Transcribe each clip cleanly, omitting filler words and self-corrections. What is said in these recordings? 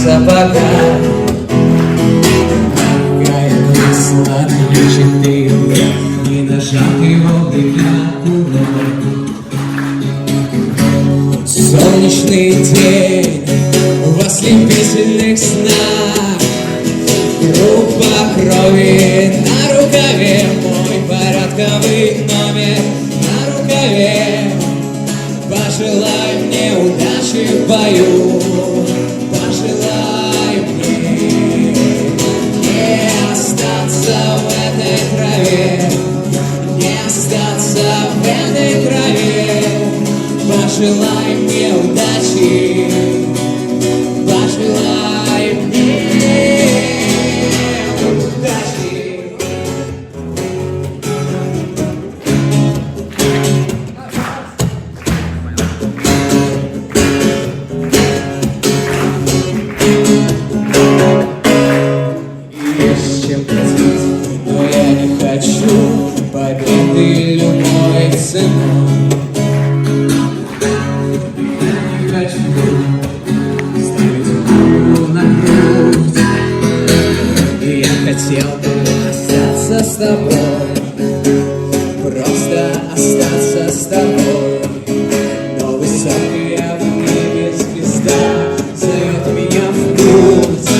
сапогах. Какая сладкий вверх, не нажатый волны окуной. Солнечный день в ослепительных снах, группа крови на рукаве, мой порядковый номер на рукаве. Пожелай мне удачи в бою, пожелай мне не остаться в этой траве, не остаться в этой траве. Пожелай мне удачи, пожелай мне удачи. Есть чем платить, но я не хочу победы любой ценой. Хотел бы остаться с тобой, просто остаться с тобой. Но высокая в небе звезда зовет меня в путь.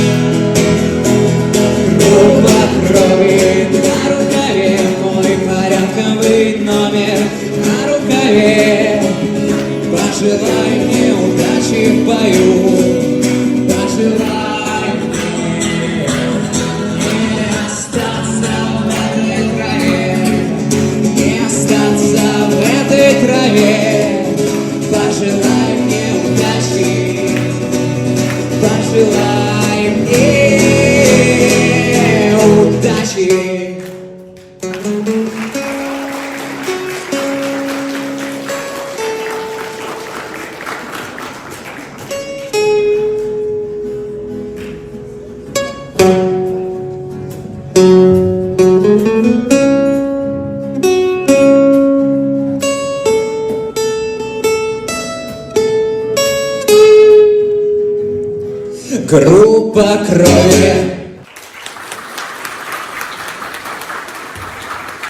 Группа крови на рукаве, мой порядковый номер на рукаве. Пожелай мне удачи в бою, пожелай. Пожелай мне удачи, пожелай мне удачи. Группа крови